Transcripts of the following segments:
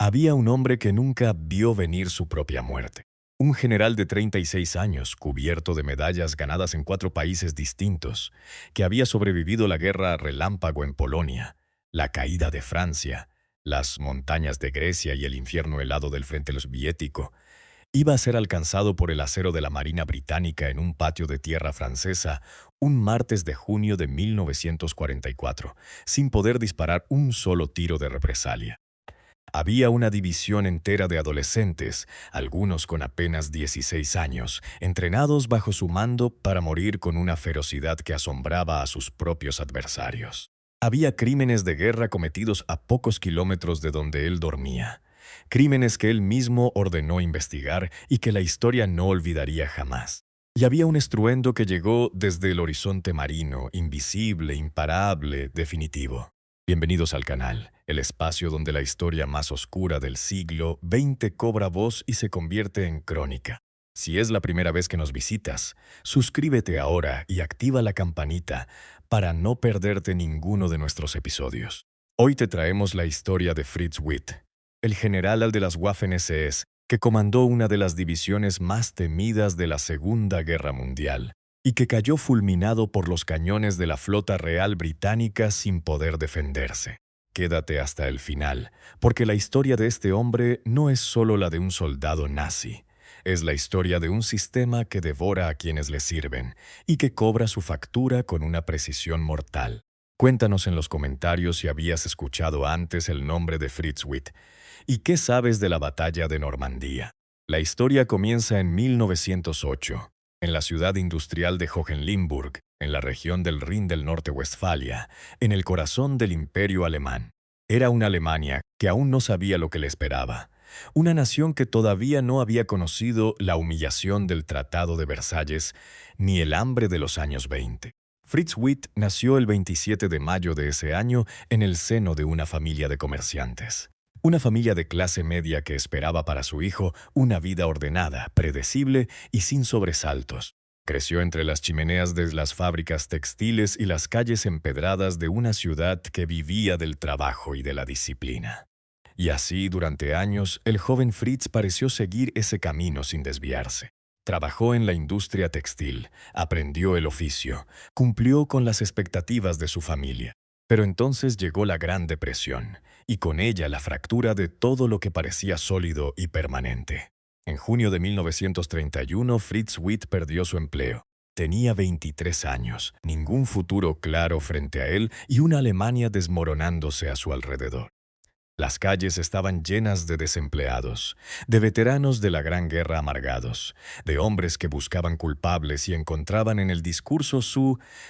Había un hombre que nunca vio venir su propia muerte. Un general de 36 años, cubierto de medallas ganadas en 4 países distintos, que había sobrevivido la guerra relámpago en Polonia, la caída de Francia, las montañas de Grecia y el infierno helado del frente soviético, iba a ser alcanzado por el acero de la Marina Británica en un patio de tierra francesa un martes de junio de 1944, sin poder disparar un solo tiro de represalia. Había una división entera de adolescentes, algunos con apenas 16 años, entrenados bajo su mando para morir con una ferocidad que asombraba a sus propios adversarios. Había crímenes de guerra cometidos a pocos kilómetros de donde él dormía, crímenes que él mismo ordenó investigar y que la historia no olvidaría jamás. Y había un estruendo que llegó desde el horizonte marino, invisible, imparable, definitivo. Bienvenidos al canal, el espacio donde la historia más oscura del siglo XX cobra voz y se convierte en crónica. Si es la primera vez que nos visitas, suscríbete ahora y activa la campanita para no perderte ninguno de nuestros episodios. Hoy te traemos la historia de Fritz Witt, el general de las Waffen-SS, que comandó una de las divisiones más temidas de la Segunda Guerra Mundial y que cayó fulminado por los cañones de la flota real británica sin poder defenderse. Quédate hasta el final, porque la historia de este hombre no es solo la de un soldado nazi, es la historia de un sistema que devora a quienes le sirven y que cobra su factura con una precisión mortal. Cuéntanos en los comentarios si habías escuchado antes el nombre de Fritz Witt y qué sabes de la batalla de Normandía. La historia comienza en 1908 en la ciudad industrial de Hohenlimburg, en la región del Rin del Norte Westfalia, en el corazón del Imperio Alemán. Era una Alemania que aún no sabía lo que le esperaba, una nación que todavía no había conocido la humillación del Tratado de Versalles ni el hambre de los años 20. Fritz Witt nació el 27 de mayo de ese año en el seno de una familia de comerciantes. Una familia de clase media que esperaba para su hijo una vida ordenada, predecible y sin sobresaltos. Creció entre las chimeneas de las fábricas textiles y las calles empedradas de una ciudad que vivía del trabajo y de la disciplina. Y así, durante años, el joven Fritz pareció seguir ese camino sin desviarse. Trabajó en la industria textil, aprendió el oficio, cumplió con las expectativas de su familia. Pero entonces llegó la Gran Depresión, y con ella la fractura de todo lo que parecía sólido y permanente. En junio de 1931, Fritz Witt perdió su empleo. Tenía 23 años, ningún futuro claro frente a él y una Alemania desmoronándose a su alrededor. Las calles estaban llenas de desempleados, de veteranos de la Gran Guerra amargados, de hombres que buscaban culpables y encontraban en el discurso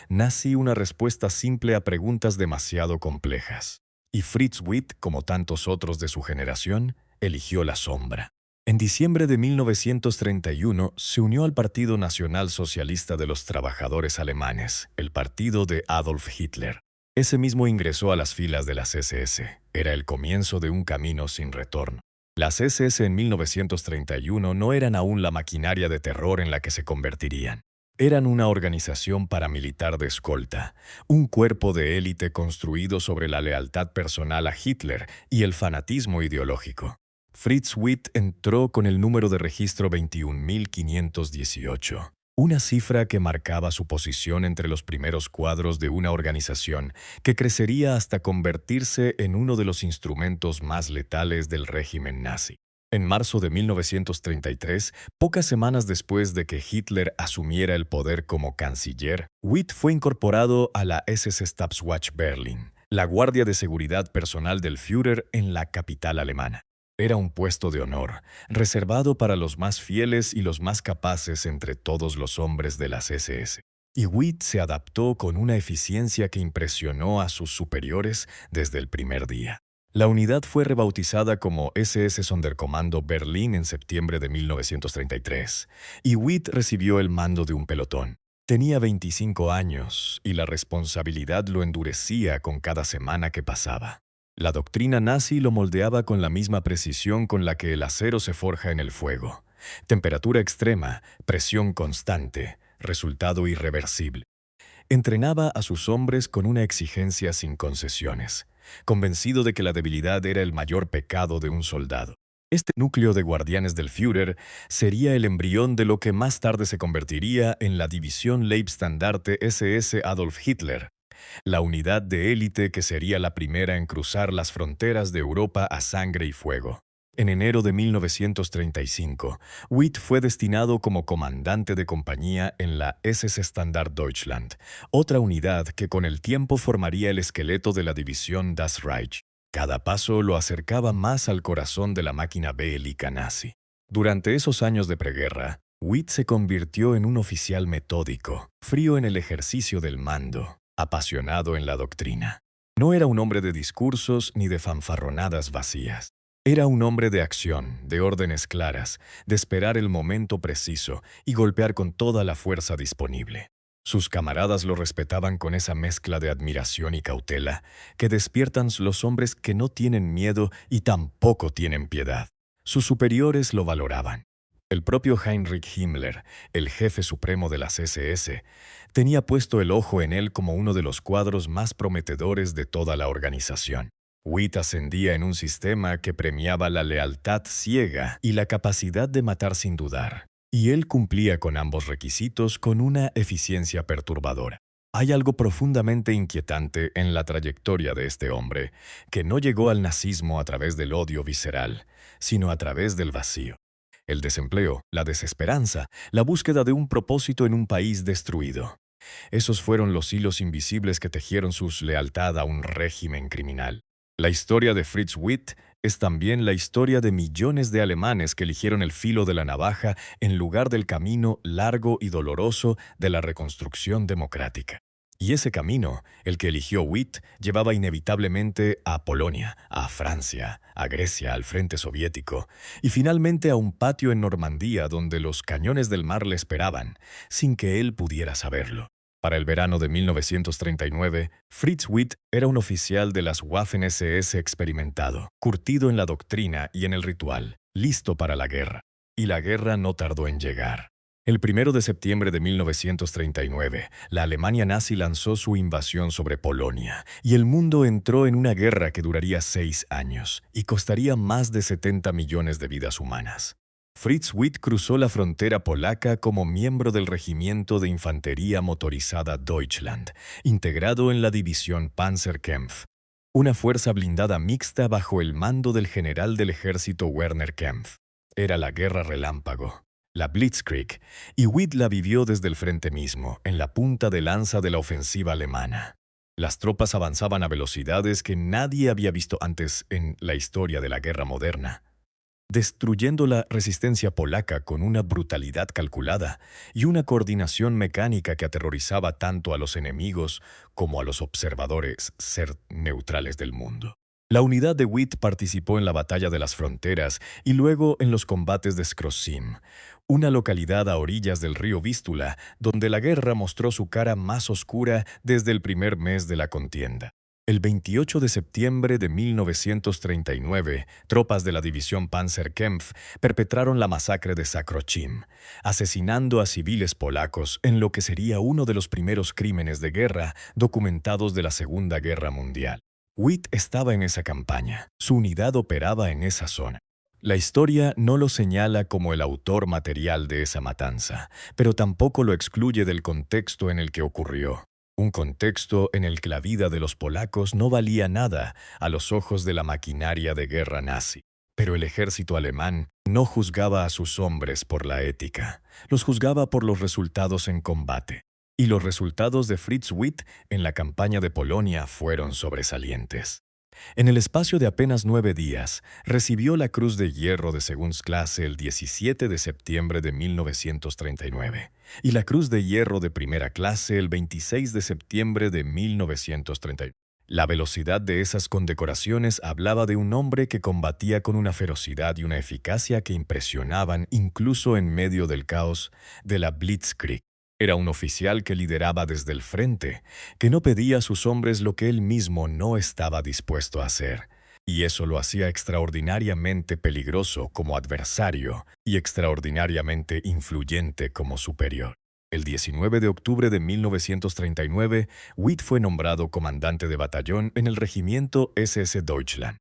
nazi una respuesta simple a preguntas demasiado complejas. Y Fritz Witt, como tantos otros de su generación, eligió la sombra. En diciembre de 1931 se unió al Partido Nacional Socialista de los Trabajadores Alemanes, el partido de Adolf Hitler. Ese mismo ingresó a las filas de las SS. Era el comienzo de un camino sin retorno. Las SS en 1931 no eran aún la maquinaria de terror en la que se convertirían. Eran una organización paramilitar de escolta, un cuerpo de élite construido sobre la lealtad personal a Hitler y el fanatismo ideológico. Fritz Witt entró con el número de registro 21.518. Una cifra que marcaba su posición entre los primeros cuadros de una organización que crecería hasta convertirse en uno de los instrumentos más letales del régimen nazi. En marzo de 1933, pocas semanas después de que Hitler asumiera el poder como canciller, Witt fue incorporado a la SS Stabswacht Berlin, la guardia de seguridad personal del Führer en la capital alemana. Era un puesto de honor, reservado para los más fieles y los más capaces entre todos los hombres de las SS. Y Witt se adaptó con una eficiencia que impresionó a sus superiores desde el primer día. La unidad fue rebautizada como SS Sonderkommando Berlin en septiembre de 1933, y Witt recibió el mando de un pelotón. Tenía 25 años, y la responsabilidad lo endurecía con cada semana que pasaba. La doctrina nazi lo moldeaba con la misma precisión con la que el acero se forja en el fuego. Temperatura extrema, presión constante, resultado irreversible. Entrenaba a sus hombres con una exigencia sin concesiones. convencido de que la debilidad era el mayor pecado de un soldado. Este núcleo de guardianes del Führer sería el embrión de lo que más tarde se convertiría en la División Leibstandarte SS Adolf Hitler, la unidad de élite que sería la primera en cruzar las fronteras de Europa a sangre y fuego. En enero de 1935, Witt fue destinado como comandante de compañía en la SS Standard Deutschland, otra unidad que con el tiempo formaría el esqueleto de la división Das Reich. Cada paso lo acercaba más al corazón de la máquina bélica nazi. Durante esos años de preguerra, Witt se convirtió en un oficial metódico, frío en el ejercicio del mando, apasionado en la doctrina. No era un hombre de discursos ni de fanfarronadas vacías. Era un hombre de acción, de órdenes claras, de esperar el momento preciso y golpear con toda la fuerza disponible. Sus camaradas lo respetaban con esa mezcla de admiración y cautela que despiertan los hombres que no tienen miedo y tampoco tienen piedad. Sus superiores lo valoraban. El propio Heinrich Himmler, el jefe supremo de las SS, tenía puesto el ojo en él como uno de los cuadros más prometedores de toda la organización. Witt ascendía en un sistema que premiaba la lealtad ciega y la capacidad de matar sin dudar, y él cumplía con ambos requisitos con una eficiencia perturbadora. Hay algo profundamente inquietante en la trayectoria de este hombre, que no llegó al nazismo a través del odio visceral, sino a través del vacío. El desempleo, la desesperanza, la búsqueda de un propósito en un país destruido. Esos fueron los hilos invisibles que tejieron su lealtad a un régimen criminal. La historia de Fritz Witt es también la historia de millones de alemanes que eligieron el filo de la navaja en lugar del camino largo y doloroso de la reconstrucción democrática. Y ese camino, el que eligió Witt, llevaba inevitablemente a Polonia, a Francia, a Grecia, al frente soviético, y finalmente a un patio en Normandía donde los cañones del mar le esperaban, sin que él pudiera saberlo. Para el verano de 1939, Fritz Witt era un oficial de las Waffen-SS experimentado, curtido en la doctrina y en el ritual, listo para la guerra. Y la guerra no tardó en llegar. El 1 de septiembre de 1939, la Alemania nazi lanzó su invasión sobre Polonia, y el mundo entró en una guerra que duraría 6 años y costaría más de 70 millones de vidas humanas. Fritz Witt cruzó la frontera polaca como miembro del Regimiento de Infantería Motorizada Deutschland, integrado en la división Panzerkampf, una fuerza blindada mixta bajo el mando del general del ejército Werner Kempf. Era la guerra relámpago, la Blitzkrieg, y Witt la vivió desde el frente mismo, en la punta de lanza de la ofensiva alemana. Las tropas avanzaban a velocidades que nadie había visto antes en la historia de la guerra moderna, destruyendo la resistencia polaca con una brutalidad calculada y una coordinación mecánica que aterrorizaba tanto a los enemigos como a los observadores ser neutrales del mundo. La unidad de Witt participó en la Batalla de las Fronteras y luego en los combates de Skrosim, una localidad a orillas del río Vístula, donde la guerra mostró su cara más oscura desde el primer mes de la contienda. El 28 de septiembre de 1939, tropas de la división Panzerkampf perpetraron la masacre de Sakrochim, asesinando a civiles polacos en lo que sería uno de los primeros crímenes de guerra documentados de la Segunda Guerra Mundial. Witt estaba en esa campaña, su unidad operaba en esa zona. La historia no lo señala como el autor material de esa matanza, pero tampoco lo excluye del contexto en el que ocurrió. Un contexto en el que la vida de los polacos no valía nada a los ojos de la maquinaria de guerra nazi. Pero el ejército alemán no juzgaba a sus hombres por la ética, los juzgaba por los resultados en combate. Y los resultados de Fritz Witt en la campaña de Polonia fueron sobresalientes. En el espacio de apenas 9 días, recibió la Cruz de Hierro de Segundklasse el 17 de septiembre de 1939 y la Cruz de Hierro de Primera Clase el 26 de septiembre de 1939. La velocidad de esas condecoraciones hablaba de un hombre que combatía con una ferocidad y una eficacia que impresionaban incluso en medio del caos de la Blitzkrieg. Era un oficial que lideraba desde el frente, que no pedía a sus hombres lo que él mismo no estaba dispuesto a hacer, y eso lo hacía extraordinariamente peligroso como adversario y extraordinariamente influyente como superior. El 19 de octubre de 1939, Witt fue nombrado comandante de batallón en el regimiento SS Deutschland.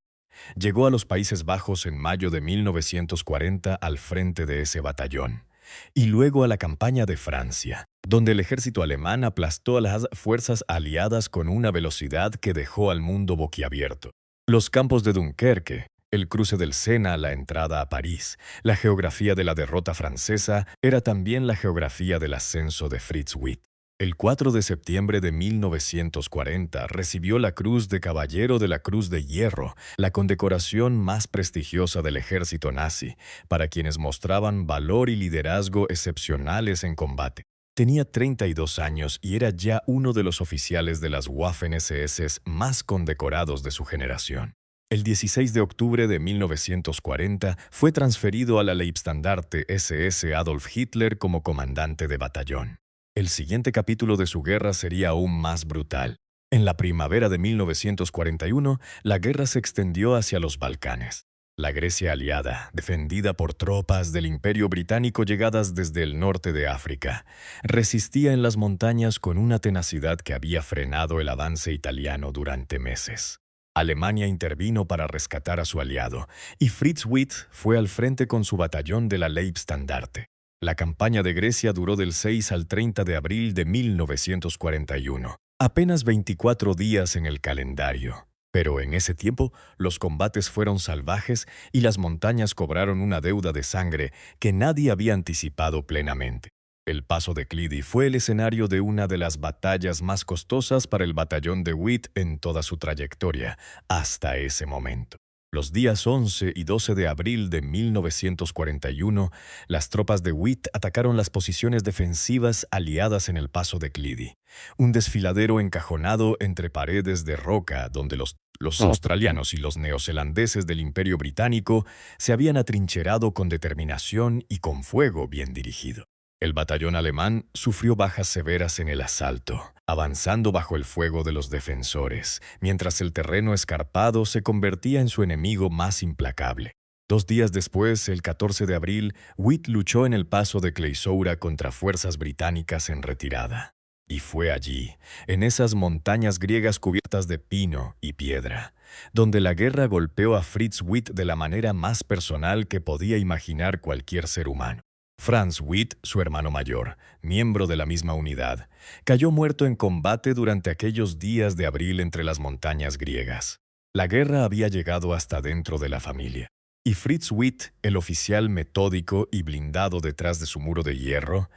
Llegó a los Países Bajos en mayo de 1940 al frente de ese batallón, y luego a la campaña de Francia, donde el ejército alemán aplastó a las fuerzas aliadas con una velocidad que dejó al mundo boquiabierto. Los campos de Dunkerque, el cruce del Sena, la entrada a París, la geografía de la derrota francesa era también la geografía del ascenso de Fritz Witt. El 4 de septiembre de 1940 recibió la Cruz de Caballero de la Cruz de Hierro, la condecoración más prestigiosa del ejército nazi, para quienes mostraban valor y liderazgo excepcionales en combate. Tenía 32 años y era ya uno de los oficiales de las Waffen-SS más condecorados de su generación. El 16 de octubre de 1940 fue transferido a la Leibstandarte SS Adolf Hitler como comandante de batallón. El siguiente capítulo de su guerra sería aún más brutal. En la primavera de 1941, la guerra se extendió hacia los Balcanes. La Grecia aliada, defendida por tropas del Imperio Británico llegadas desde el norte de África, resistía en las montañas con una tenacidad que había frenado el avance italiano durante meses. Alemania intervino para rescatar a su aliado, y Fritz Witt fue al frente con su batallón de la Leibstandarte. La campaña de Grecia duró del 6 al 30 de abril de 1941, apenas 24 días en el calendario. Pero en ese tiempo, los combates fueron salvajes y las montañas cobraron una deuda de sangre que nadie había anticipado plenamente. El paso de Clyde fue el escenario de una de las batallas más costosas para el batallón de Witt en toda su trayectoria, hasta ese momento. Los días 11 y 12 de abril de 1941, las tropas de Witt atacaron las posiciones defensivas aliadas en el paso de Clyde, un desfiladero encajonado entre paredes de roca donde los australianos y los neozelandeses del Imperio Británico se habían atrincherado con determinación y con fuego bien dirigido. El batallón alemán sufrió bajas severas en el asalto, avanzando bajo el fuego de los defensores, mientras el terreno escarpado se convertía en su enemigo más implacable. 2 días después, el 14 de abril, Witt luchó en el paso de Cleisoura contra fuerzas británicas en retirada. Y fue allí, en esas montañas griegas cubiertas de pino y piedra, donde la guerra golpeó a Fritz Witt de la manera más personal que podía imaginar cualquier ser humano. Franz Witt, su hermano mayor, miembro de la misma unidad, cayó muerto en combate durante aquellos días de abril entre las montañas griegas. La guerra había llegado hasta dentro de la familia, y Fritz Witt, el oficial metódico y blindado detrás de su muro de hierro,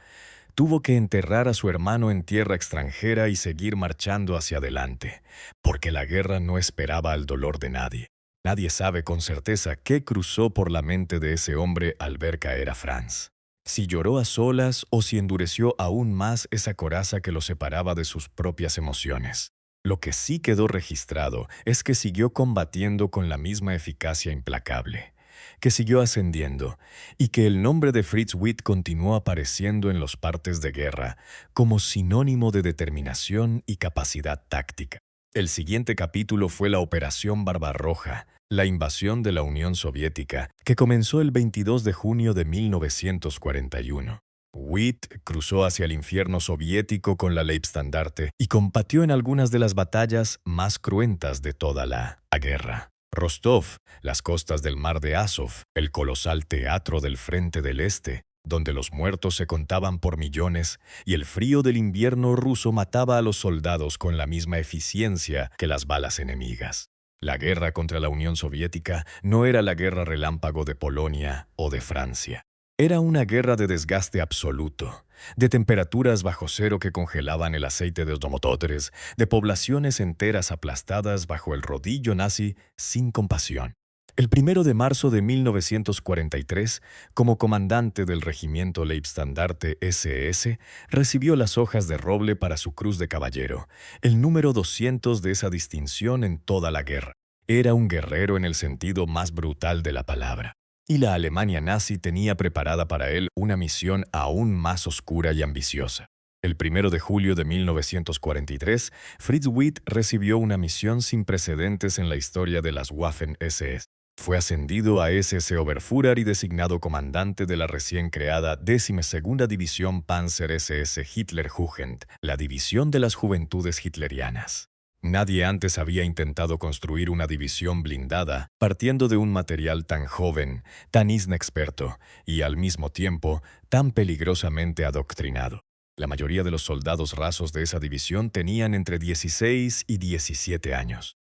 tuvo que enterrar a su hermano en tierra extranjera y seguir marchando hacia adelante, porque la guerra no esperaba el dolor de nadie. Nadie sabe con certeza qué cruzó por la mente de ese hombre al ver caer a Franz. Si lloró a solas o si endureció aún más esa coraza que lo separaba de sus propias emociones. Lo que sí quedó registrado es que siguió combatiendo con la misma eficacia implacable, que siguió ascendiendo y que el nombre de Fritz Witt continuó apareciendo en los partes de guerra como sinónimo de determinación y capacidad táctica. El siguiente capítulo fue la Operación Barbarroja, la invasión de la Unión Soviética, que comenzó el 22 de junio de 1941. Witt cruzó hacia el infierno soviético con la Leibstandarte y combatió en algunas de las batallas más cruentas de toda la guerra. Rostov, las costas del mar de Azov, el colosal teatro del Frente del Este, donde los muertos se contaban por millones y el frío del invierno ruso mataba a los soldados con la misma eficiencia que las balas enemigas. La guerra contra la Unión Soviética no era la guerra relámpago de Polonia o de Francia. Era una guerra de desgaste absoluto, de temperaturas bajo cero que congelaban el aceite de los motores, de poblaciones enteras aplastadas bajo el rodillo nazi sin compasión. El 1 de marzo de 1943, como comandante del regimiento Leibstandarte SS, recibió las hojas de roble para su Cruz de Caballero, el número 200 de esa distinción en toda la guerra. Era un guerrero en el sentido más brutal de la palabra. Y la Alemania nazi tenía preparada para él una misión aún más oscura y ambiciosa. El 1 de julio de 1943, Fritz Witt recibió una misión sin precedentes en la historia de las Waffen-SS. Fue ascendido a SS Oberführer y designado comandante de la recién creada 12ª División Panzer SS Hitlerjugend, la división de las juventudes hitlerianas. Nadie antes había intentado construir una división blindada partiendo de un material tan joven, tan inexperto y, al mismo tiempo, tan peligrosamente adoctrinado. La mayoría de los soldados rasos de esa división tenían entre 16 y 17 años.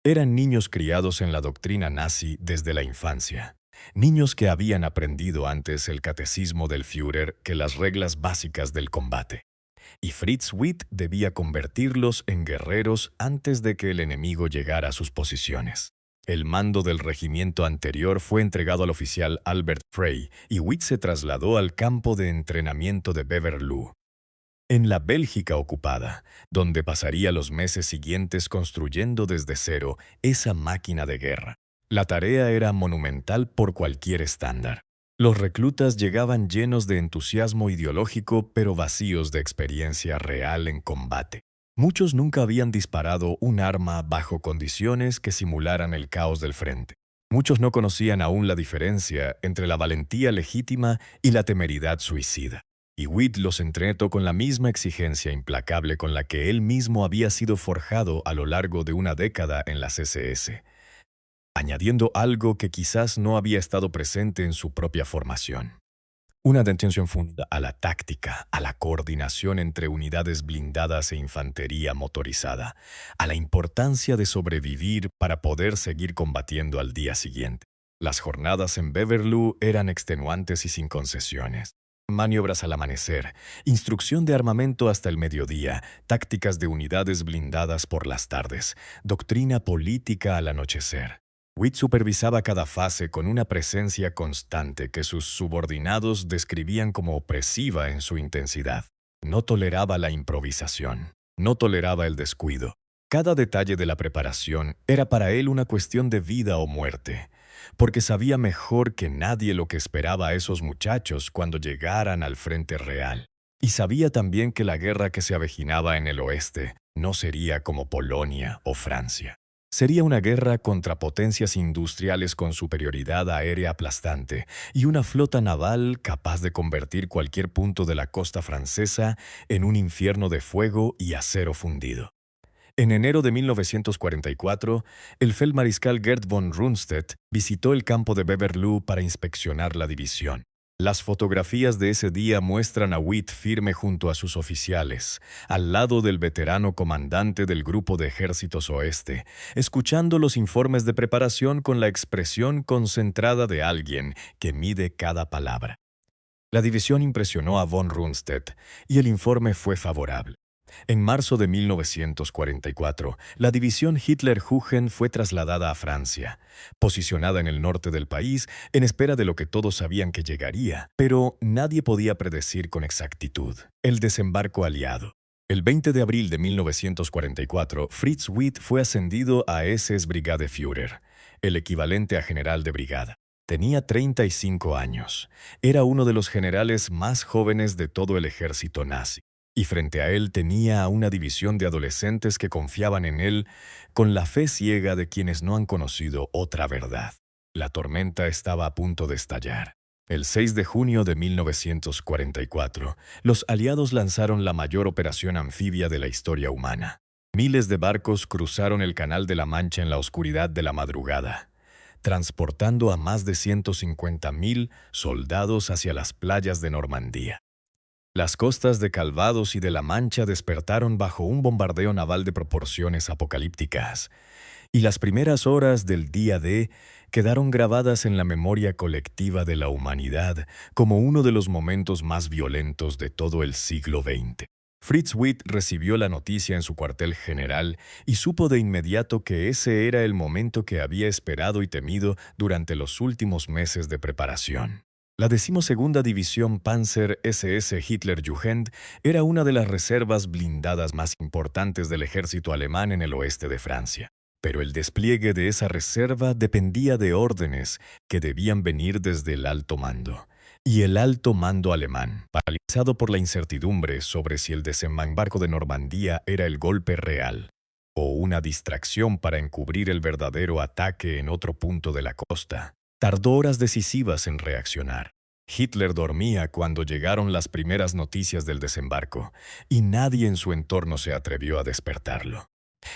Eran niños criados en la doctrina nazi desde la infancia. Niños que habían aprendido antes el catecismo del Führer que las reglas básicas del combate. Y Fritz Witt debía convertirlos en guerreros antes de que el enemigo llegara a sus posiciones. El mando del regimiento anterior fue entregado al oficial Albert Frey y Witt se trasladó al campo de entrenamiento de Beverloo, en la Bélgica ocupada, donde pasaría los meses siguientes construyendo desde cero esa máquina de guerra. La tarea era monumental por cualquier estándar. Los reclutas llegaban llenos de entusiasmo ideológico, pero vacíos de experiencia real en combate. Muchos nunca habían disparado un arma bajo condiciones que simularan el caos del frente. Muchos no conocían aún la diferencia entre la valentía legítima y la temeridad suicida. Y Witt los entrenó con la misma exigencia implacable con la que él mismo había sido forjado a lo largo de una década en las SS, añadiendo algo que quizás no había estado presente en su propia formación. Una atención funda a la táctica, a la coordinación entre unidades blindadas e infantería motorizada, a la importancia de sobrevivir para poder seguir combatiendo al día siguiente. Las jornadas en Beverloo eran extenuantes y sin concesiones. Maniobras al amanecer, instrucción de armamento hasta el mediodía, tácticas de unidades blindadas por las tardes, doctrina política al anochecer. Witt supervisaba cada fase con una presencia constante que sus subordinados describían como opresiva en su intensidad. No toleraba la improvisación, no toleraba el descuido. Cada detalle de la preparación era para él una cuestión de vida o muerte, porque sabía mejor que nadie lo que esperaba a esos muchachos cuando llegaran al frente real. Y sabía también que la guerra que se avecinaba en el oeste no sería como Polonia o Francia. Sería una guerra contra potencias industriales con superioridad aérea aplastante y una flota naval capaz de convertir cualquier punto de la costa francesa en un infierno de fuego y acero fundido. En enero de 1944, el feldmariscal Gerd von Rundstedt visitó el campo de Beverloo para inspeccionar la división. Las fotografías de ese día muestran a Witt firme junto a sus oficiales, al lado del veterano comandante del Grupo de Ejércitos Oeste, escuchando los informes de preparación con la expresión concentrada de alguien que mide cada palabra. La división impresionó a von Rundstedt y el informe fue favorable. En marzo de 1944, la división Hitlerjugend fue trasladada a Francia, posicionada en el norte del país en espera de lo que todos sabían que llegaría, pero nadie podía predecir con exactitud: el desembarco aliado. El 20 de abril de 1944, Fritz Witt fue ascendido a SS Brigadeführer, el equivalente a general de brigada. Tenía 35 años. Era uno de los generales más jóvenes de todo el ejército nazi. Y frente a él tenía a una división de adolescentes que confiaban en él con la fe ciega de quienes no han conocido otra verdad. La tormenta estaba a punto de estallar. El 6 de junio de 1944, los aliados lanzaron la mayor operación anfibia de la historia humana. Miles de barcos cruzaron el Canal de la Mancha en la oscuridad de la madrugada, transportando a más de 150.000 soldados hacia las playas de Normandía. Las costas de Calvados y de la Mancha despertaron bajo un bombardeo naval de proporciones apocalípticas, y las primeras horas del día D quedaron grabadas en la memoria colectiva de la humanidad como uno de los momentos más violentos de todo el siglo XX. Fritz Witt recibió la noticia en su cuartel general y supo de inmediato que ese era el momento que había esperado y temido durante los últimos meses de preparación. La 12ª División Panzer SS Hitlerjugend era una de las reservas blindadas más importantes del ejército alemán en el oeste de Francia. Pero el despliegue de esa reserva dependía de órdenes que debían venir desde el alto mando. Y el alto mando alemán, paralizado por la incertidumbre sobre si el desembarco de Normandía era el golpe real, o una distracción para encubrir el verdadero ataque en otro punto de la costa. Tardó horas decisivas en reaccionar. Hitler dormía cuando llegaron las primeras noticias del desembarco, y nadie en su entorno se atrevió a despertarlo.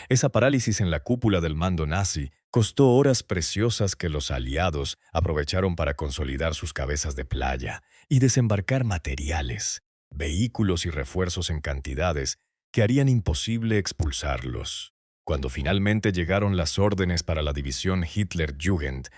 Esa parálisis en la cúpula del mando nazi costó horas preciosas que los aliados aprovecharon para consolidar sus cabezas de playa y desembarcar materiales, vehículos y refuerzos en cantidades que harían imposible expulsarlos. Cuando finalmente llegaron las órdenes para la división Hitlerjugend,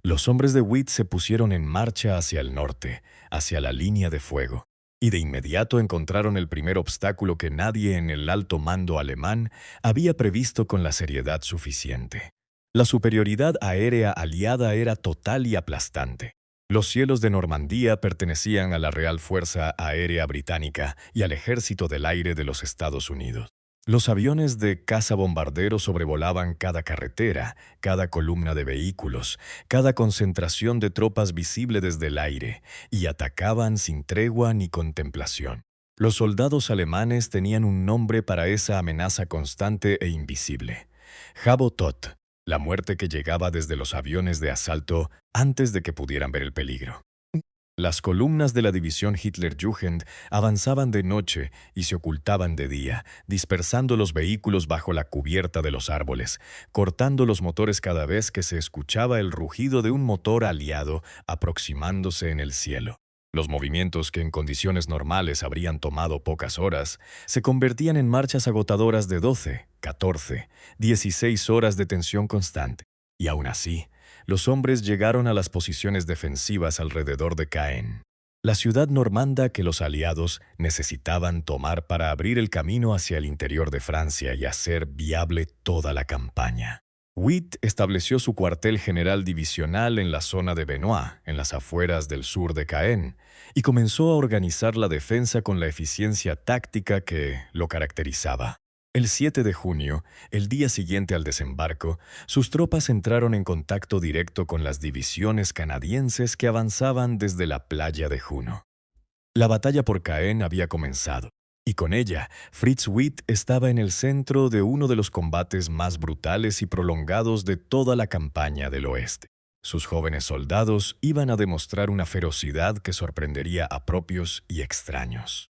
los hombres de Witt se pusieron en marcha hacia el norte, hacia la línea de fuego, y de inmediato encontraron el primer obstáculo que nadie en el alto mando alemán había previsto con la seriedad suficiente. La superioridad aérea aliada era total y aplastante. Los cielos de Normandía pertenecían a la Real Fuerza Aérea Británica y al Ejército del Aire de los Estados Unidos. Los aviones de caza bombardero sobrevolaban cada carretera, cada columna de vehículos, cada concentración de tropas visible desde el aire, y atacaban sin tregua ni contemplación. Los soldados alemanes tenían un nombre para esa amenaza constante e invisible: Habotod, la muerte que llegaba desde los aviones de asalto antes de que pudieran ver el peligro. Las columnas de la división Hitlerjugend avanzaban de noche y se ocultaban de día, dispersando los vehículos bajo la cubierta de los árboles, cortando los motores cada vez que se escuchaba el rugido de un motor aliado aproximándose en el cielo. Los movimientos que en condiciones normales habrían tomado pocas horas, se convertían en marchas agotadoras de 12, 14, 16 horas de tensión constante. Y aún así, los hombres llegaron a las posiciones defensivas alrededor de Caen, la ciudad normanda que los aliados necesitaban tomar para abrir el camino hacia el interior de Francia y hacer viable toda la campaña. Witt estableció su cuartel general divisional en la zona de Benoit, en las afueras del sur de Caen, y comenzó a organizar la defensa con la eficiencia táctica que lo caracterizaba. El 7 de junio, el día siguiente al desembarco, sus tropas entraron en contacto directo con las divisiones canadienses que avanzaban desde la playa de Juno. La batalla por Caen había comenzado, y con ella, Fritz Witt estaba en el centro de uno de los combates más brutales y prolongados de toda la campaña del oeste. Sus jóvenes soldados iban a demostrar una ferocidad que sorprendería a propios y extraños.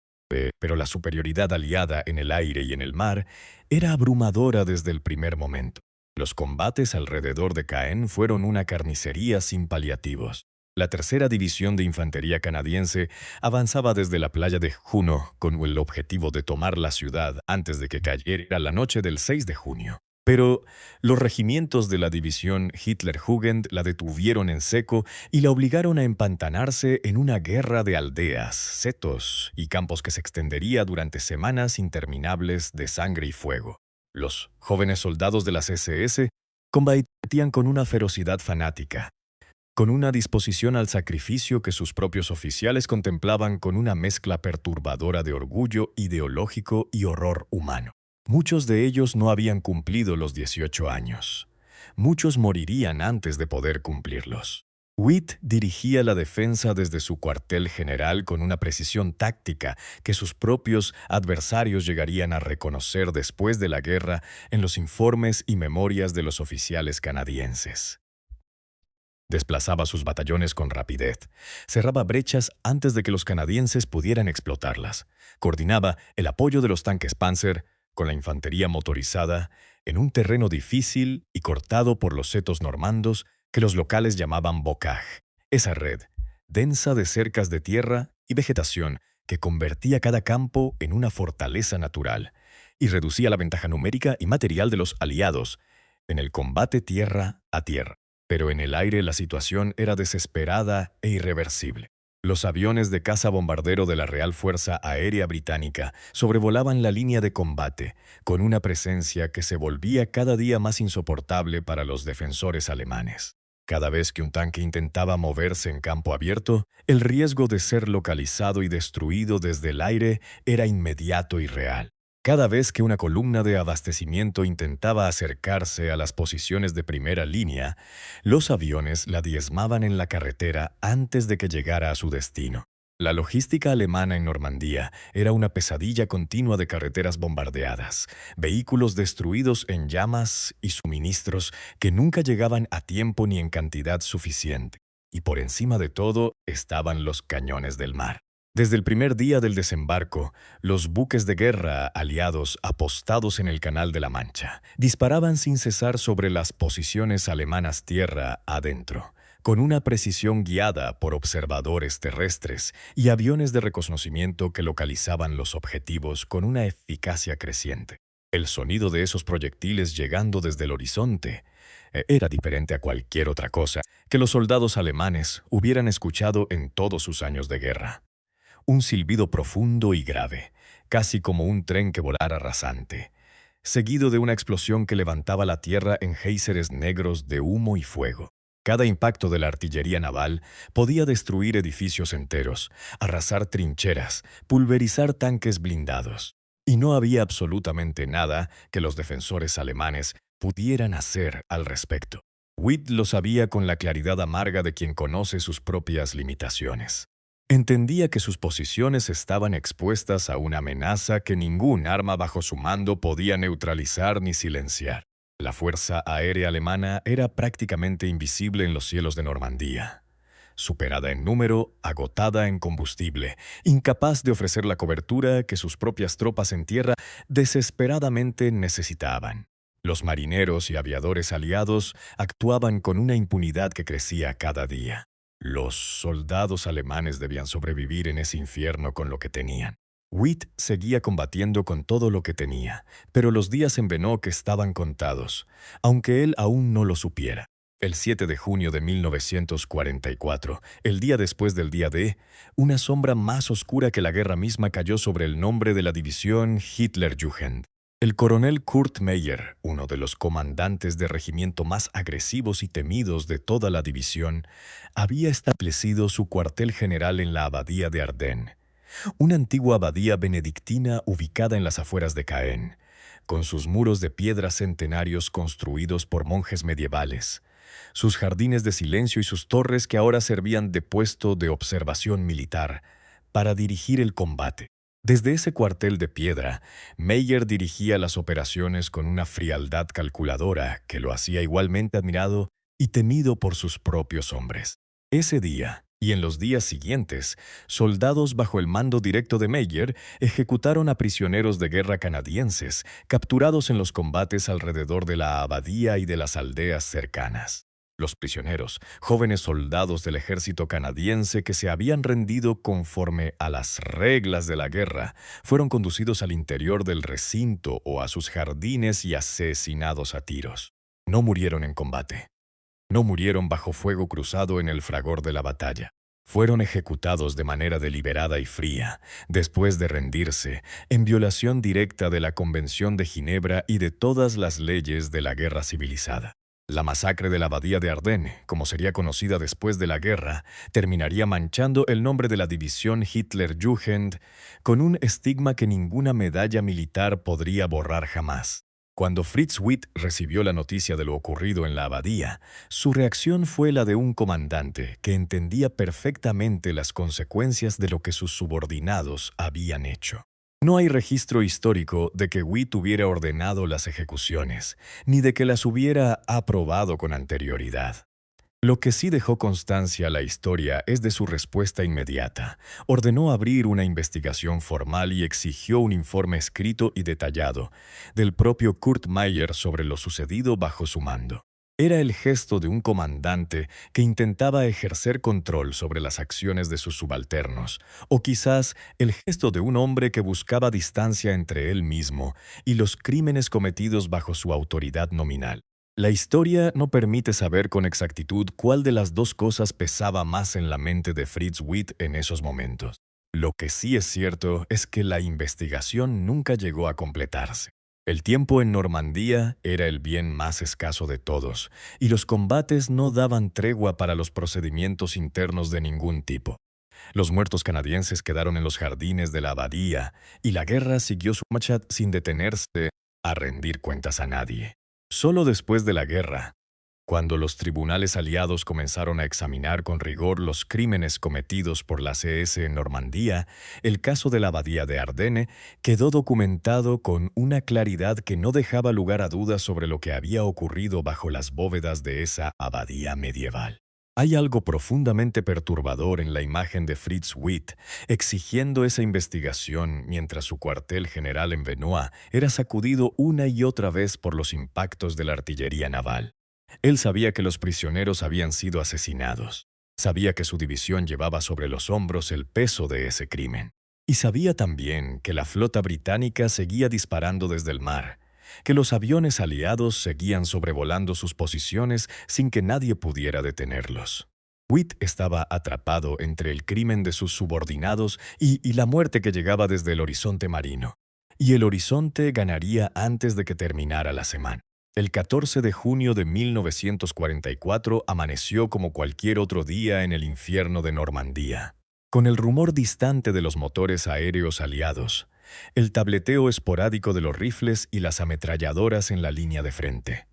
Pero la superioridad aliada en el aire y en el mar era abrumadora desde el primer momento. Los combates alrededor de Caen fueron una carnicería sin paliativos. La tercera división de infantería canadiense avanzaba desde la playa de Juno con el objetivo de tomar la ciudad antes de que cayera la noche del 6 de junio. Pero los regimientos de la división Hitlerjugend la detuvieron en seco y la obligaron a empantanarse en una guerra de aldeas, setos y campos que se extendería durante semanas interminables de sangre y fuego. Los jóvenes soldados de las SS combatían con una ferocidad fanática, con una disposición al sacrificio que sus propios oficiales contemplaban con una mezcla perturbadora de orgullo ideológico y horror humano. Muchos de ellos no habían cumplido los 18 años. Muchos morirían antes de poder cumplirlos. Witt dirigía la defensa desde su cuartel general con una precisión táctica que sus propios adversarios llegarían a reconocer después de la guerra en los informes y memorias de los oficiales canadienses. Desplazaba sus batallones con rapidez, cerraba brechas antes de que los canadienses pudieran explotarlas, coordinaba el apoyo de los tanques Panzer con la infantería motorizada en un terreno difícil y cortado por los setos normandos que los locales llamaban bocage, esa red densa de cercas de tierra y vegetación que convertía cada campo en una fortaleza natural y reducía la ventaja numérica y material de los aliados en el combate tierra a tierra. Pero en el aire la situación era desesperada e irreversible. Los aviones de caza bombardero de la Real Fuerza Aérea Británica sobrevolaban la línea de combate, con una presencia que se volvía cada día más insoportable para los defensores alemanes. Cada vez que un tanque intentaba moverse en campo abierto, el riesgo de ser localizado y destruido desde el aire era inmediato y real. Cada vez que una columna de abastecimiento intentaba acercarse a las posiciones de primera línea, los aviones la diezmaban en la carretera antes de que llegara a su destino. La logística alemana en Normandía era una pesadilla continua de carreteras bombardeadas, vehículos destruidos en llamas y suministros que nunca llegaban a tiempo ni en cantidad suficiente. Y por encima de todo estaban los cañones del mar. Desde el primer día del desembarco, los buques de guerra aliados apostados en el Canal de la Mancha disparaban sin cesar sobre las posiciones alemanas tierra adentro, con una precisión guiada por observadores terrestres y aviones de reconocimiento que localizaban los objetivos con una eficacia creciente. El sonido de esos proyectiles llegando desde el horizonte era diferente a cualquier otra cosa que los soldados alemanes hubieran escuchado en todos sus años de guerra. Un silbido profundo y grave, casi como un tren que volara rasante, seguido de una explosión que levantaba la tierra en géiseres negros de humo y fuego. Cada impacto de la artillería naval podía destruir edificios enteros, arrasar trincheras, pulverizar tanques blindados. Y no había absolutamente nada que los defensores alemanes pudieran hacer al respecto. Witt lo sabía con la claridad amarga de quien conoce sus propias limitaciones. Entendía que sus posiciones estaban expuestas a una amenaza que ningún arma bajo su mando podía neutralizar ni silenciar. La fuerza aérea alemana era prácticamente invisible en los cielos de Normandía. Superada en número, agotada en combustible, incapaz de ofrecer la cobertura que sus propias tropas en tierra desesperadamente necesitaban. Los marineros y aviadores aliados actuaban con una impunidad que crecía cada día. Los soldados alemanes debían sobrevivir en ese infierno con lo que tenían. Witt seguía combatiendo con todo lo que tenía, pero los días en Venoc estaban contados, aunque él aún no lo supiera. El 7 de junio de 1944, el día después del día D, una sombra más oscura que la guerra misma cayó sobre el nombre de la división Hitlerjugend. El coronel Kurt Meyer, uno de los comandantes de regimiento más agresivos y temidos de toda la división, había establecido su cuartel general en la abadía de Ardennes, una antigua abadía benedictina ubicada en las afueras de Caen, con sus muros de piedra centenarios construidos por monjes medievales, sus jardines de silencio y sus torres que ahora servían de puesto de observación militar para dirigir el combate. Desde ese cuartel de piedra, Meyer dirigía las operaciones con una frialdad calculadora que lo hacía igualmente admirado y temido por sus propios hombres. Ese día, y en los días siguientes, soldados bajo el mando directo de Meyer ejecutaron a prisioneros de guerra canadienses capturados en los combates alrededor de la abadía y de las aldeas cercanas. Los prisioneros, jóvenes soldados del ejército canadiense que se habían rendido conforme a las reglas de la guerra, fueron conducidos al interior del recinto o a sus jardines y asesinados a tiros. No murieron en combate. No murieron bajo fuego cruzado en el fragor de la batalla. Fueron ejecutados de manera deliberada y fría, después de rendirse, en violación directa de la Convención de Ginebra y de todas las leyes de la guerra civilizada. La masacre de la abadía de Ardennes, como sería conocida después de la guerra, terminaría manchando el nombre de la división Hitlerjugend con un estigma que ninguna medalla militar podría borrar jamás. Cuando Fritz Witt recibió la noticia de lo ocurrido en la abadía, su reacción fue la de un comandante que entendía perfectamente las consecuencias de lo que sus subordinados habían hecho. No hay registro histórico de que Witt hubiera ordenado las ejecuciones, ni de que las hubiera aprobado con anterioridad. Lo que sí dejó constancia la historia es de su respuesta inmediata. Ordenó abrir una investigación formal y exigió un informe escrito y detallado del propio Kurt Meyer sobre lo sucedido bajo su mando. Era el gesto de un comandante que intentaba ejercer control sobre las acciones de sus subalternos, o quizás el gesto de un hombre que buscaba distancia entre él mismo y los crímenes cometidos bajo su autoridad nominal. La historia no permite saber con exactitud cuál de las dos cosas pesaba más en la mente de Fritz Witt en esos momentos. Lo que sí es cierto es que la investigación nunca llegó a completarse. El tiempo en Normandía era el bien más escaso de todos, y los combates no daban tregua para los procedimientos internos de ningún tipo. Los muertos canadienses quedaron en los jardines de la abadía, y la guerra siguió su marcha sin detenerse a rendir cuentas a nadie. Solo después de la guerra, Cuando los tribunales aliados comenzaron a examinar con rigor los crímenes cometidos por la CS en Normandía, el caso de la abadía de Ardenne quedó documentado con una claridad que no dejaba lugar a dudas sobre lo que había ocurrido bajo las bóvedas de esa abadía medieval. Hay algo profundamente perturbador en la imagen de Fritz Witt exigiendo esa investigación mientras su cuartel general en Venoix era sacudido una y otra vez por los impactos de la artillería naval. Él sabía que los prisioneros habían sido asesinados. Sabía que su división llevaba sobre los hombros el peso de ese crimen. Y sabía también que la flota británica seguía disparando desde el mar, que los aviones aliados seguían sobrevolando sus posiciones sin que nadie pudiera detenerlos. Witt estaba atrapado entre el crimen de sus subordinados y la muerte que llegaba desde el horizonte marino. Y el horizonte ganaría antes de que terminara la semana. El 14 de junio de 1944 amaneció como cualquier otro día en el infierno de Normandía, con el rumor distante de los motores aéreos aliados, el tableteo esporádico de los rifles y las ametralladoras en la línea de frente,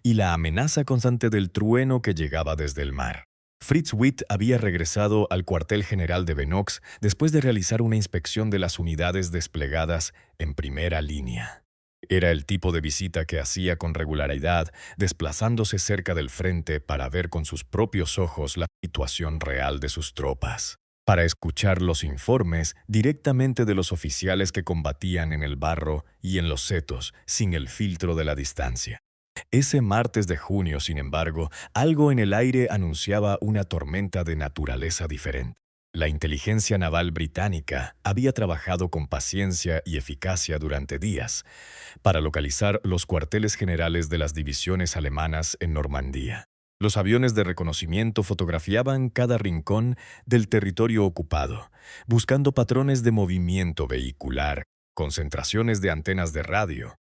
y la amenaza constante del trueno que llegaba desde el mar. Fritz Witt había regresado al cuartel general de Venox después de realizar una inspección de las unidades desplegadas en primera línea. Era el tipo de visita que hacía con regularidad, desplazándose cerca del frente para ver con sus propios ojos la situación real de sus tropas, para escuchar los informes directamente de los oficiales que combatían en el barro y en los setos, sin el filtro de la distancia. Ese martes de junio, sin embargo, algo en el aire anunciaba una tormenta de naturaleza diferente. La inteligencia naval británica había trabajado con paciencia y eficacia durante días para localizar los cuarteles generales de las divisiones alemanas en Normandía. Los aviones de reconocimiento fotografiaban cada rincón del territorio ocupado, buscando patrones de movimiento vehicular, concentraciones de antenas de radio,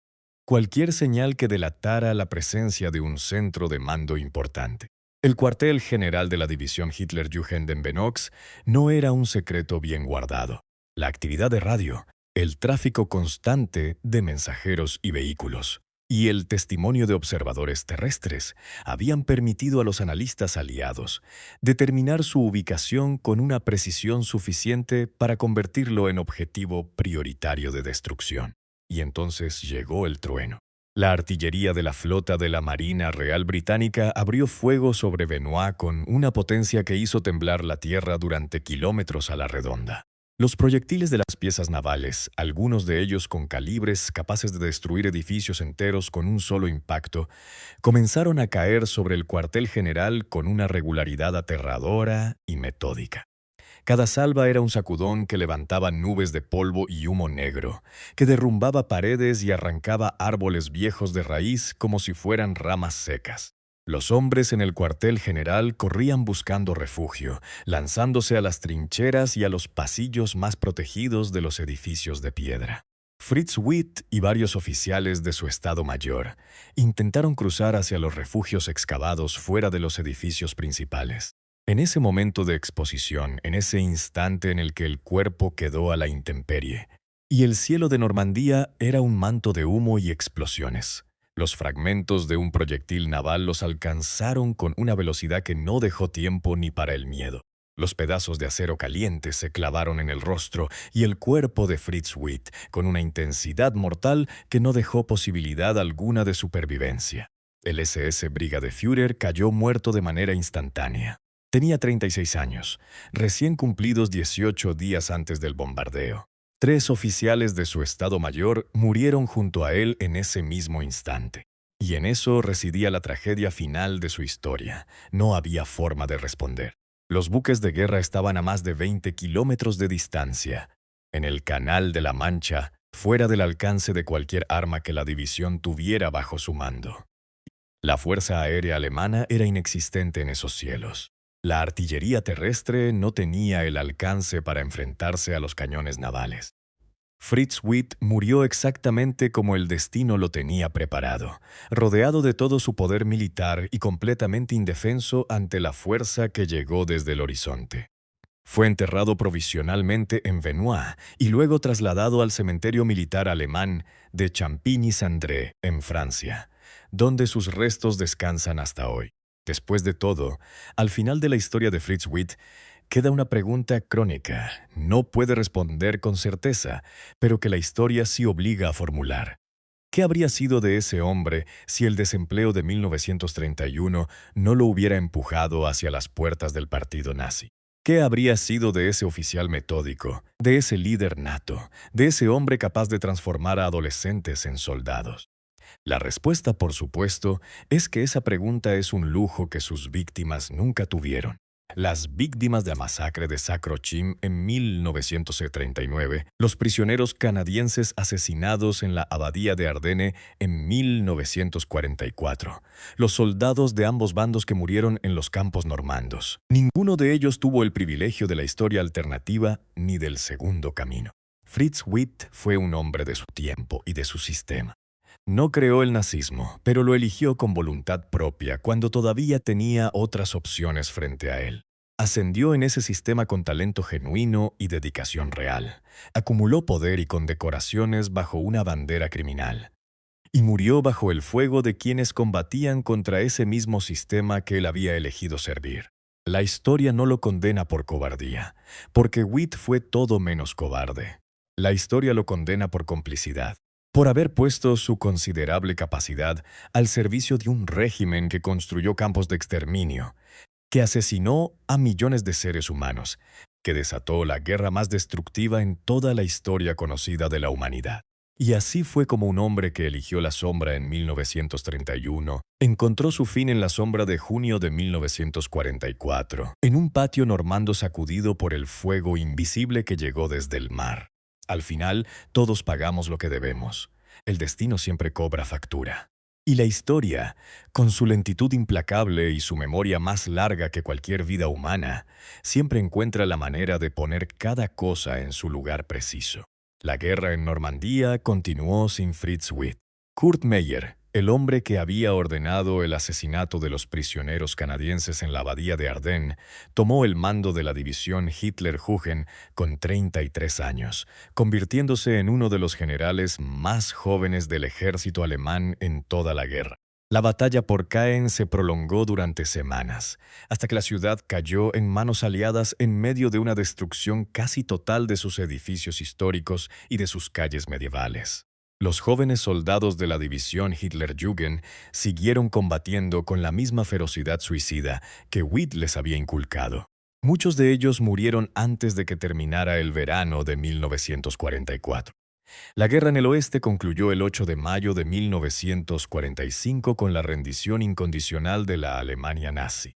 cualquier señal que delatara la presencia de un centro de mando importante. El cuartel general de la división Hitlerjugend en Venox no era un secreto bien guardado. La actividad de radio, el tráfico constante de mensajeros y vehículos, y el testimonio de observadores terrestres habían permitido a los analistas aliados determinar su ubicación con una precisión suficiente para convertirlo en objetivo prioritario de destrucción. Y entonces llegó el trueno. La artillería de la flota de la Marina Real Británica abrió fuego sobre Venoix con una potencia que hizo temblar la tierra durante kilómetros a la redonda. Los proyectiles de las piezas navales, algunos de ellos con calibres capaces de destruir edificios enteros con un solo impacto, comenzaron a caer sobre el cuartel general con una regularidad aterradora y metódica. Cada salva era un sacudón que levantaba nubes de polvo y humo negro, que derrumbaba paredes y arrancaba árboles viejos de raíz como si fueran ramas secas. Los hombres en el cuartel general corrían buscando refugio, lanzándose a las trincheras y a los pasillos más protegidos de los edificios de piedra. Fritz Witt y varios oficiales de su Estado Mayor intentaron cruzar hacia los refugios excavados fuera de los edificios principales. En ese momento de exposición, en ese instante en el que el cuerpo quedó a la intemperie, y el cielo de Normandía era un manto de humo y explosiones. Los fragmentos de un proyectil naval los alcanzaron con una velocidad que no dejó tiempo ni para el miedo. Los pedazos de acero caliente se clavaron en el rostro y el cuerpo de Fritz Witt con una intensidad mortal que no dejó posibilidad alguna de supervivencia. El SS Brigadeführer cayó muerto de manera instantánea. Tenía 36 años, recién cumplidos 18 días antes del bombardeo. 3 oficiales de su Estado Mayor murieron junto a él en ese mismo instante. Y en eso residía la tragedia final de su historia. No había forma de responder. Los buques de guerra estaban a más de 20 kilómetros de distancia, en el Canal de la Mancha, fuera del alcance de cualquier arma que la división tuviera bajo su mando. La fuerza aérea alemana era inexistente en esos cielos. La artillería terrestre no tenía el alcance para enfrentarse a los cañones navales. Fritz Witt murió exactamente como el destino lo tenía preparado, rodeado de todo su poder militar y completamente indefenso ante la fuerza que llegó desde el horizonte. Fue enterrado provisionalmente en Venoix y luego trasladado al cementerio militar alemán de Champigny-Saint-André, en Francia, donde sus restos descansan hasta hoy. Después de todo, al final de la historia de Fritz Witt, queda una pregunta crónica. No puede responder con certeza, pero que la historia sí obliga a formular. ¿Qué habría sido de ese hombre si el desempleo de 1931 no lo hubiera empujado hacia las puertas del partido nazi? ¿Qué habría sido de ese oficial metódico, de ese líder nato, de ese hombre capaz de transformar a adolescentes en soldados? La respuesta, por supuesto, es que esa pregunta es un lujo que sus víctimas nunca tuvieron. Las víctimas de la masacre de Sacro-Chim en 1939, los prisioneros canadienses asesinados en la abadía de Ardenne en 1944, los soldados de ambos bandos que murieron en los campos normandos. Ninguno de ellos tuvo el privilegio de la historia alternativa ni del segundo camino. Fritz Witt fue un hombre de su tiempo y de su sistema. No creó el nazismo, pero lo eligió con voluntad propia cuando todavía tenía otras opciones frente a él. Ascendió en ese sistema con talento genuino y dedicación real. Acumuló poder y condecoraciones bajo una bandera criminal. Y murió bajo el fuego de quienes combatían contra ese mismo sistema que él había elegido servir. La historia no lo condena por cobardía, porque Witt fue todo menos cobarde. La historia lo condena por complicidad, por haber puesto su considerable capacidad al servicio de un régimen que construyó campos de exterminio, que asesinó a millones de seres humanos, que desató la guerra más destructiva en toda la historia conocida de la humanidad. Y así fue como un hombre que eligió la sombra en 1931 encontró su fin en la sombra de junio de 1944, en un patio normando sacudido por el fuego invisible que llegó desde el mar. Al final, todos pagamos lo que debemos. El destino siempre cobra factura. Y la historia, con su lentitud implacable y su memoria más larga que cualquier vida humana, siempre encuentra la manera de poner cada cosa en su lugar preciso. La guerra en Normandía continuó sin Fritz Witt. Kurt Meyer, el hombre que había ordenado el asesinato de los prisioneros canadienses en la abadía de Ardenne, tomó el mando de la división Hitler-Jugend con 33 años, convirtiéndose en uno de los generales más jóvenes del ejército alemán en toda la guerra. La batalla por Caen se prolongó durante semanas, hasta que la ciudad cayó en manos aliadas en medio de una destrucción casi total de sus edificios históricos y de sus calles medievales. Los jóvenes soldados de la división Hitler-Jugend siguieron combatiendo con la misma ferocidad suicida que Witt les había inculcado. Muchos de ellos murieron antes de que terminara el verano de 1944. La guerra en el oeste concluyó el 8 de mayo de 1945 con la rendición incondicional de la Alemania nazi.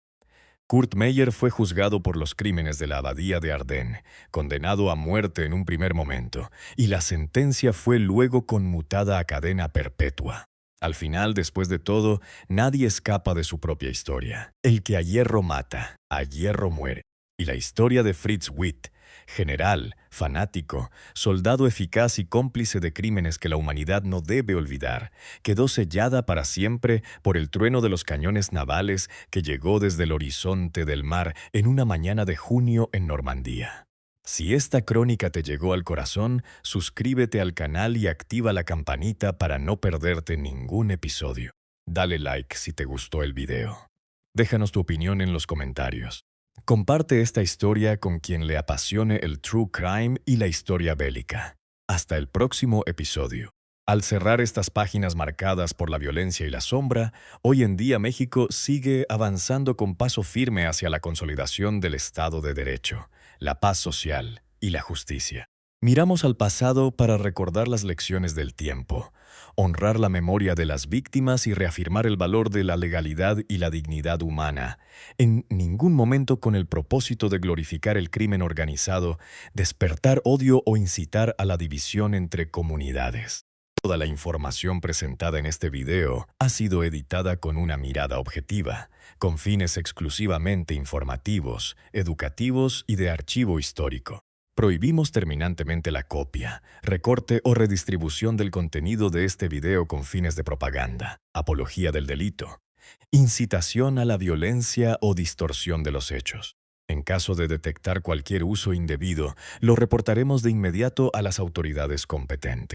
Kurt Meyer fue juzgado por los crímenes de la abadía de Ardenne, condenado a muerte en un primer momento, y la sentencia fue luego conmutada a cadena perpetua. Al final, después de todo, nadie escapa de su propia historia. El que a hierro mata, a hierro muere. Y la historia de Fritz Witt, general, fanático, soldado eficaz y cómplice de crímenes que la humanidad no debe olvidar, quedó sellada para siempre por el trueno de los cañones navales que llegó desde el horizonte del mar en una mañana de junio en Normandía. Si esta crónica te llegó al corazón, suscríbete al canal y activa la campanita para no perderte ningún episodio. Dale like si te gustó el video. Déjanos tu opinión en los comentarios. Comparte esta historia con quien le apasione el true crime y la historia bélica. Hasta el próximo episodio. Al cerrar estas páginas marcadas por la violencia y la sombra, hoy en día México sigue avanzando con paso firme hacia la consolidación del Estado de Derecho, la paz social y la justicia. Miramos al pasado para recordar las lecciones del tiempo, honrar la memoria de las víctimas y reafirmar el valor de la legalidad y la dignidad humana, en ningún momento con el propósito de glorificar el crimen organizado, despertar odio o incitar a la división entre comunidades. Toda la información presentada en este video ha sido editada con una mirada objetiva, con fines exclusivamente informativos, educativos y de archivo histórico. Prohibimos terminantemente la copia, recorte o redistribución del contenido de este video con fines de propaganda, apología del delito, incitación a la violencia o distorsión de los hechos. En caso de detectar cualquier uso indebido, lo reportaremos de inmediato a las autoridades competentes.